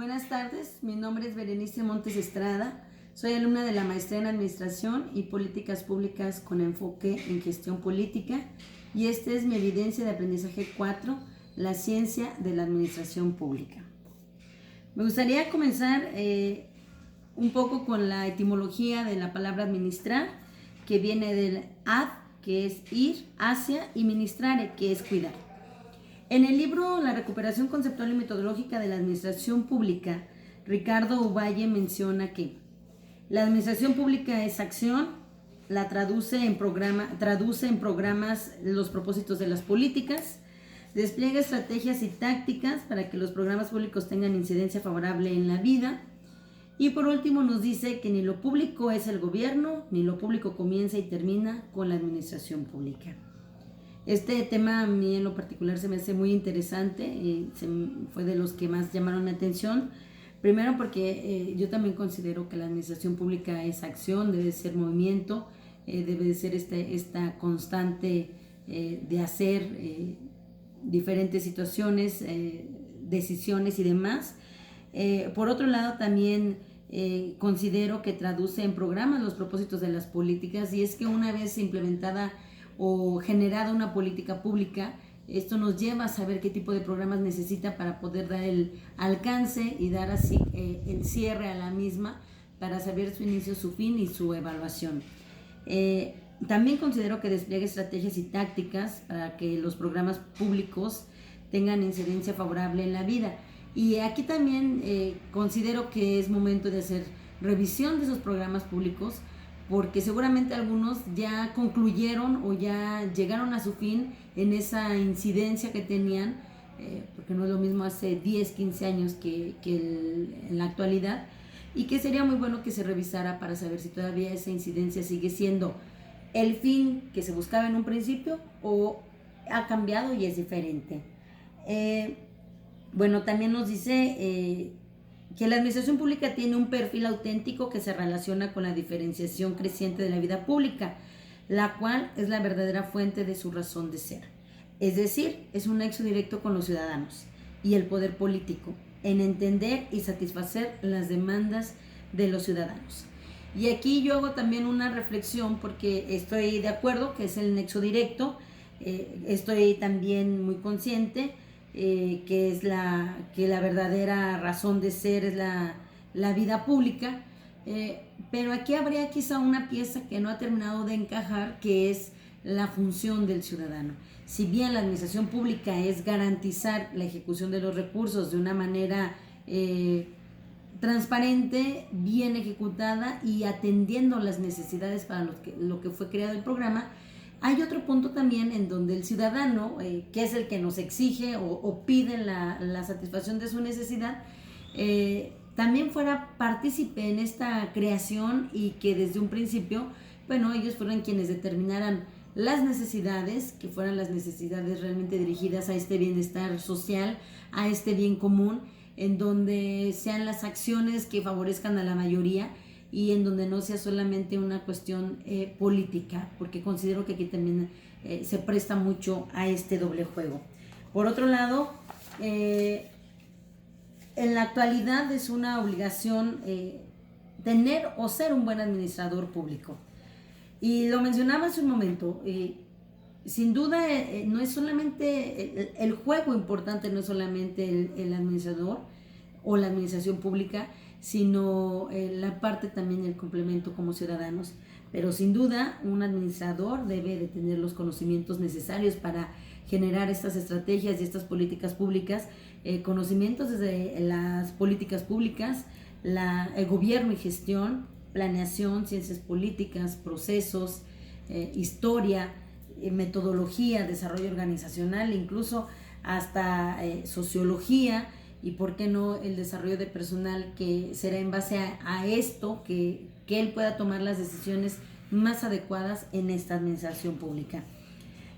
Buenas tardes, mi nombre es Berenice Montes Estrada, soy alumna de la Maestría en Administración y Políticas Públicas con enfoque en Gestión Política y esta es mi evidencia de aprendizaje 4, la ciencia de la administración pública. Me gustaría comenzar un poco con la etimología de la palabra administrar, que viene del ad, que es ir, hacia, y ministrare, que es cuidar. En el libro La recuperación conceptual y metodológica de la administración pública, Ricardo Uvalle menciona que la administración pública es acción, traduce en programas los propósitos de las políticas, despliega estrategias y tácticas para que los programas públicos tengan incidencia favorable en la vida, y por último nos dice que ni lo público es el gobierno, ni lo público comienza y termina con la administración pública. Este tema a mí en lo particular se me hace muy interesante, fue de los que más llamaron mi atención. Primero porque yo también considero que la administración pública es acción, debe ser movimiento, debe de ser esta constante de hacer diferentes situaciones, decisiones y demás. Por otro lado también considero que traduce en programas los propósitos de las políticas, y es que una vez implementada o generada una política pública, esto nos lleva a saber qué tipo de programas necesita para poder dar el alcance y dar así el cierre a la misma, para saber su inicio, su fin y su evaluación. También considero que despliegue estrategias y tácticas para que los programas públicos tengan incidencia favorable en la vida. Y aquí también considero que es momento de hacer revisión de esos programas públicos, porque seguramente algunos ya concluyeron o ya llegaron a su fin en esa incidencia que tenían, porque no es lo mismo hace 10, 15 años que en la actualidad, y que sería muy bueno que se revisara para saber si todavía esa incidencia sigue siendo el fin que se buscaba en un principio o ha cambiado y es diferente. Bueno, también nos dice que la administración pública tiene un perfil auténtico que se relaciona con la diferenciación creciente de la vida pública, la cual es la verdadera fuente de su razón de ser. Es decir, es un nexo directo con los ciudadanos y el poder político en entender y satisfacer las demandas de los ciudadanos. Y aquí yo hago también una reflexión, porque estoy de acuerdo que es el nexo directo, estoy también muy consciente que es la verdadera razón de ser es la vida pública, pero aquí habría quizá una pieza que no ha terminado de encajar, que es la función del ciudadano. Si bien la administración pública es garantizar la ejecución de los recursos de una manera transparente, bien ejecutada y atendiendo las necesidades para lo que fue creado el programa, hay otro punto también en donde el ciudadano, que es el que nos exige o pide la satisfacción de su necesidad, también fuera partícipe en esta creación, y que desde un principio, bueno, ellos fueran quienes determinaran las necesidades, que fueran las necesidades realmente dirigidas a este bienestar social, a este bien común, en donde sean las acciones que favorezcan a la mayoría, y en donde no sea solamente una cuestión política, porque considero que aquí también se presta mucho a este doble juego. Por otro lado, en la actualidad es una obligación tener o ser un buen administrador público. Y lo mencionaba hace un momento, sin duda no es solamente el juego importante, no es solamente el administrador o la administración pública, sino la parte también del complemento como ciudadanos. Pero sin duda un administrador debe de tener los conocimientos necesarios para generar estas estrategias y estas políticas públicas, conocimientos desde las políticas públicas, el gobierno y gestión, planeación, ciencias políticas, procesos, historia, metodología, desarrollo organizacional, incluso hasta sociología, y por qué no el desarrollo de personal, que será en base a esto que él pueda tomar las decisiones más adecuadas en esta administración pública.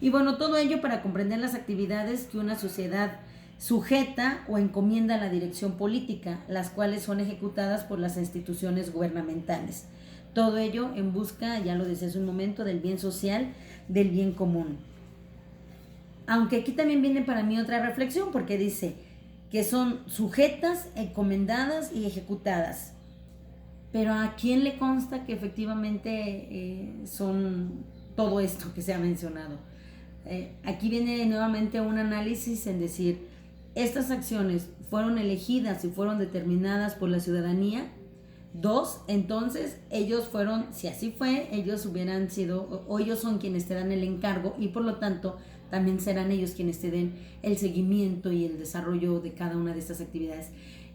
Y bueno, todo ello para comprender las actividades que una sociedad sujeta o encomienda a la dirección política, las cuales son ejecutadas por las instituciones gubernamentales. Todo ello en busca, ya lo decía hace un momento, del bien social, del bien común. Aunque aquí también viene para mí otra reflexión, porque dice: que son sujetas, encomendadas y ejecutadas. Pero ¿a quién le consta que efectivamente son todo esto que se ha mencionado? Aquí viene nuevamente un análisis en decir, estas acciones fueron elegidas y fueron determinadas por la ciudadanía. 2, entonces ellos fueron, si así fue, ellos hubieran sido, o ellos son quienes te dan el encargo y por lo tanto también serán ellos quienes te den el seguimiento y el desarrollo de cada una de estas actividades.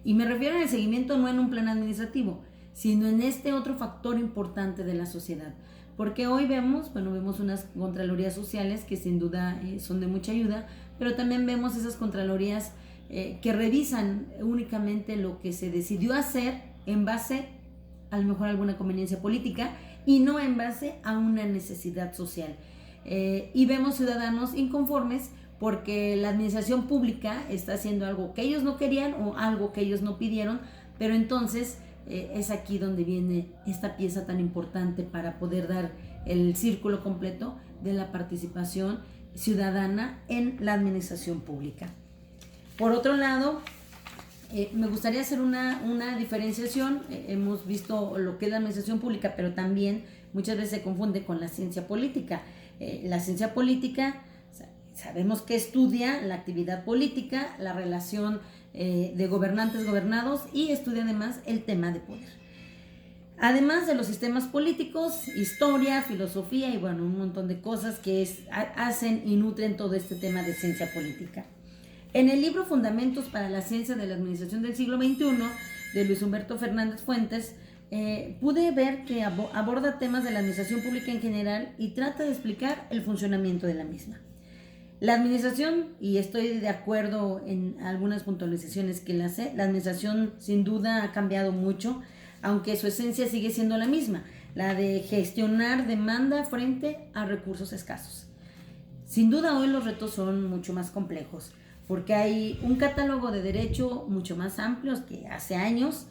Y me refiero al seguimiento no en un plan administrativo, sino en este otro factor importante de la sociedad. Porque hoy vemos unas contralorías sociales que sin duda son de mucha ayuda, pero también vemos esas contralorías que revisan únicamente lo que se decidió hacer en base a lo mejor a alguna conveniencia política y no en base a una necesidad social. Y vemos ciudadanos inconformes porque la administración pública está haciendo algo que ellos no querían o algo que ellos no pidieron, pero entonces es aquí donde viene esta pieza tan importante para poder dar el círculo completo de la participación ciudadana en la administración pública. Por otro lado, me gustaría hacer una diferenciación. Hemos visto lo que es la administración pública, pero también muchas veces se confunde con la ciencia política. La ciencia política, sabemos que estudia la actividad política, la relación de gobernantes gobernados y estudia además el tema de poder. Además de los sistemas políticos, historia, filosofía y un montón de cosas que hacen y nutren todo este tema de ciencia política. En el libro Fundamentos para la Ciencia de la Administración del Siglo XXI, de Luis Humberto Fernández Fuentes, pude ver que aborda temas de la administración pública en general y trata de explicar el funcionamiento de la misma. La administración, y estoy de acuerdo en algunas puntualizaciones que él hace, la administración sin duda ha cambiado mucho, aunque su esencia sigue siendo la misma, la de gestionar demanda frente a recursos escasos. Sin duda hoy los retos son mucho más complejos, porque hay un catálogo de derecho mucho más amplios que hace años.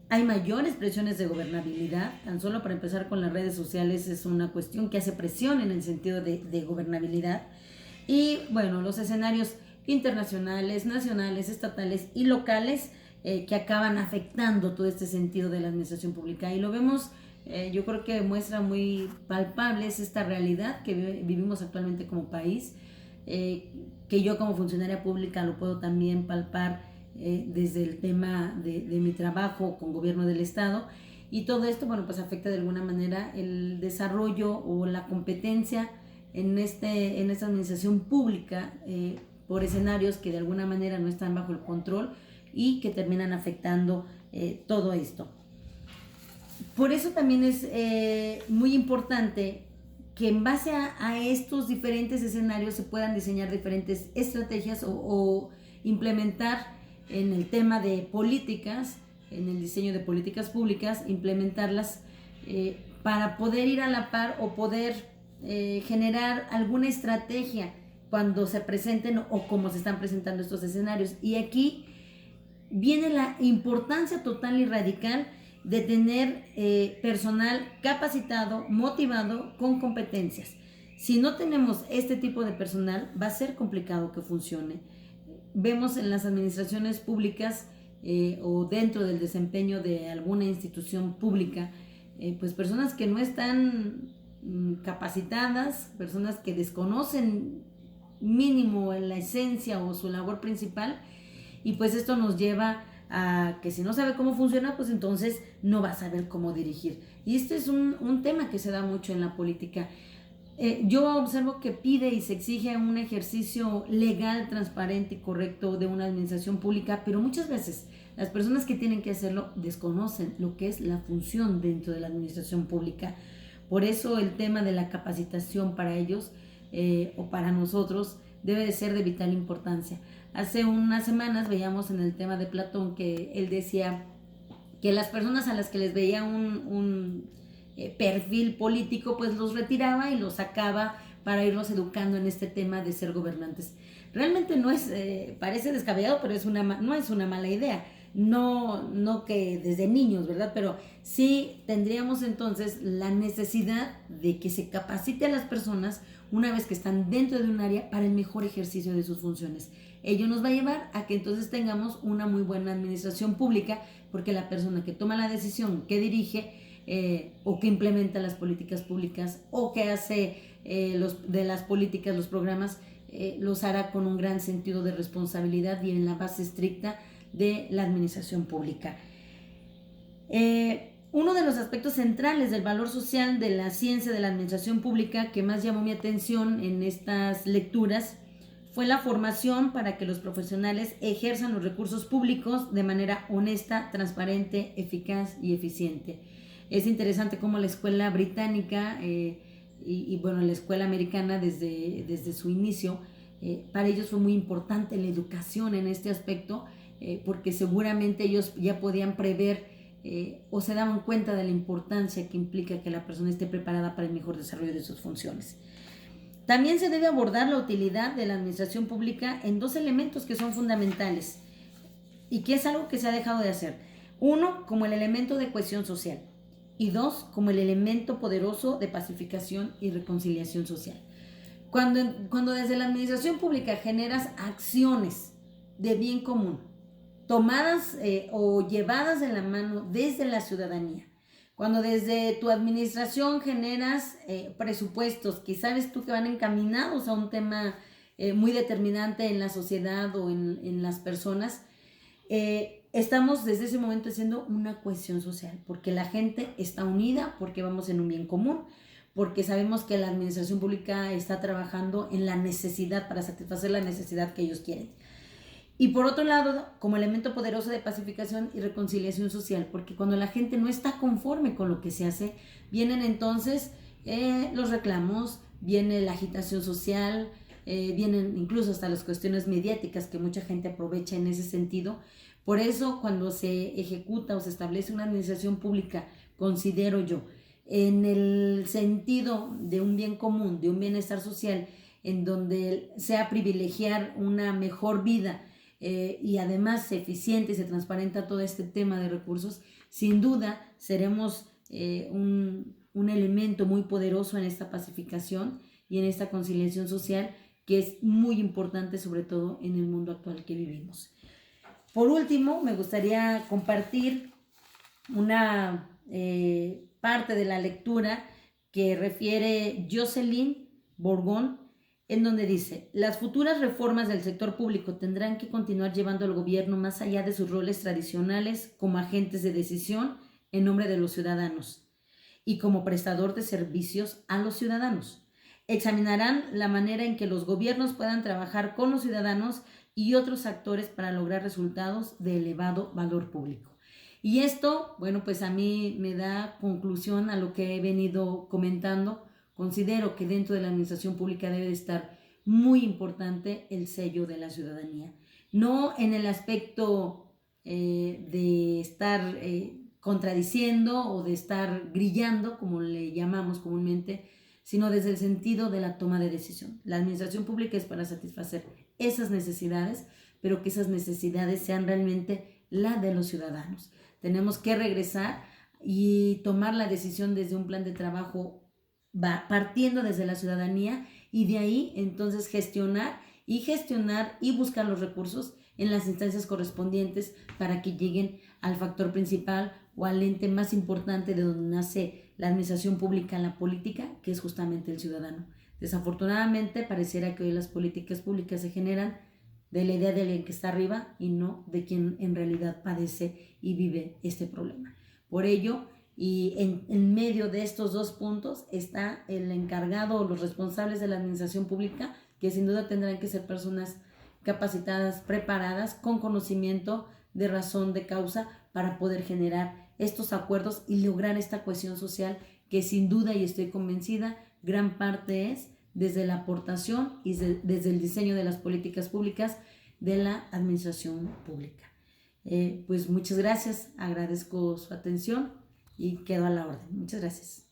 Hay mayores presiones de gobernabilidad. Tan solo para empezar con las redes sociales es una cuestión que hace presión en el sentido de gobernabilidad. Y los escenarios internacionales, nacionales, estatales y locales que acaban afectando todo este sentido de la administración pública. Y lo vemos, yo creo que muestra muy palpables esta realidad que vivimos actualmente como país, que yo como funcionaria pública lo puedo también palpar desde el tema de mi trabajo con gobierno del estado, y todo esto pues afecta de alguna manera el desarrollo o la competencia en esta administración pública por escenarios que de alguna manera no están bajo el control y que terminan afectando todo esto. Por eso también es muy importante que en base a estos diferentes escenarios se puedan diseñar diferentes estrategias o implementar en el tema de políticas, en el diseño de políticas públicas, implementarlas para poder ir a la par o poder generar alguna estrategia cuando se presenten o como se están presentando estos escenarios. Y aquí viene la importancia total y radical de tener personal capacitado, motivado, con competencias. Si no tenemos este tipo de personal, va a ser complicado que funcione. Vemos en las administraciones públicas o dentro del desempeño de alguna institución pública, pues personas que no están capacitadas, personas que desconocen mínimo en la esencia o su labor principal, y pues esto nos lleva a que si no sabe cómo funciona, pues entonces no va a saber cómo dirigir. Y este es un tema que se da mucho en la política. Yo observo que pide y se exige un ejercicio legal, transparente y correcto de una administración pública, pero muchas veces las personas que tienen que hacerlo desconocen lo que es la función dentro de la administración pública. Por eso el tema de la capacitación para ellos o para nosotros debe de ser de vital importancia. Hace unas semanas veíamos en el tema de Platón que él decía que las personas a las que les veía un perfil político, pues los retiraba y los sacaba para irlos educando en este tema de ser gobernantes. Realmente no es, parece descabellado, pero no es una mala idea. No que desde niños, ¿verdad? Pero sí tendríamos entonces la necesidad de que se capacite a las personas una vez que están dentro de un área para el mejor ejercicio de sus funciones. ello nos va a llevar a que entonces tengamos una muy buena administración pública, porque la persona que toma la decisión, que dirige o que implementa las políticas públicas o que hace de las políticas, los programas, los hará con un gran sentido de responsabilidad y en la base estricta de la administración pública. Uno de los aspectos centrales del valor social de la ciencia de la administración pública que más llamó mi atención en estas lecturas fue la formación para que los profesionales ejerzan los recursos públicos de manera honesta, transparente, eficaz y eficiente. Es interesante cómo la escuela británica y bueno, la escuela americana desde su inicio, para ellos fue muy importante la educación en este aspecto, porque seguramente ellos ya podían prever o se daban cuenta de la importancia que implica que la persona esté preparada para el mejor desarrollo de sus funciones. También se debe abordar la utilidad de la administración pública en dos elementos que son fundamentales y que es algo que se ha dejado de hacer. Uno, como el elemento de cohesión social, y dos, como el elemento poderoso de pacificación y reconciliación social. Cuando desde la administración pública generas acciones de bien común, tomadas o llevadas de la mano desde la ciudadanía, cuando desde tu administración generas presupuestos que sabes tú que van encaminados a un tema muy determinante en la sociedad o en las personas, estamos desde ese momento haciendo una cohesión social, porque la gente está unida, porque vamos en un bien común, porque sabemos que la administración pública está trabajando en la necesidad para satisfacer la necesidad que ellos quieren. Y por otro lado, como elemento poderoso de pacificación y reconciliación social, porque cuando la gente no está conforme con lo que se hace, vienen entonces los reclamos, viene la agitación social, vienen incluso hasta las cuestiones mediáticas que mucha gente aprovecha en ese sentido. Por eso, cuando se ejecuta o se establece una administración pública, considero yo, en el sentido de un bien común, de un bienestar social, en donde sea privilegiar una mejor vida, y además se eficiente y se transparenta todo este tema de recursos, sin duda seremos un elemento muy poderoso en esta pacificación y en esta conciliación social que es muy importante, sobre todo en el mundo actual que vivimos. Por último, me gustaría compartir una parte de la lectura que refiere Jocelyn Bourgon, en donde dice: las futuras reformas del sector público tendrán que continuar llevando al gobierno más allá de sus roles tradicionales como agentes de decisión en nombre de los ciudadanos y como prestador de servicios a los ciudadanos. Examinarán la manera en que los gobiernos puedan trabajar con los ciudadanos y otros actores para lograr resultados de elevado valor público. Y esto, bueno, pues a mí me da conclusión a lo que he venido comentando. Considero que dentro de la administración pública debe de estar muy importante el sello de la ciudadanía. No en el aspecto de estar contradiciendo o de estar grillando, como le llamamos comúnmente, sino desde el sentido de la toma de decisión. La administración pública es para satisfacer esas necesidades, pero que esas necesidades sean realmente la de los ciudadanos. Tenemos que regresar y tomar la decisión desde un plan de trabajo partiendo desde la ciudadanía y de ahí entonces gestionar y buscar los recursos en las instancias correspondientes para que lleguen al factor principal o al ente más importante de donde nace la administración pública, la política, que es justamente el ciudadano. Desafortunadamente pareciera que hoy las políticas públicas se generan de la idea de alguien que está arriba y no de quien en realidad padece y vive este problema. Por ello, y en medio de estos dos puntos está el encargado o los responsables de la administración pública, que sin duda tendrán que ser personas capacitadas, preparadas, con conocimiento de razón de causa para poder generar estos acuerdos y lograr esta cohesión social que sin duda, y estoy convencida, gran parte es desde la aportación y desde el diseño de las políticas públicas de la administración pública. Pues muchas gracias, agradezco su atención y quedo a la orden. Muchas gracias.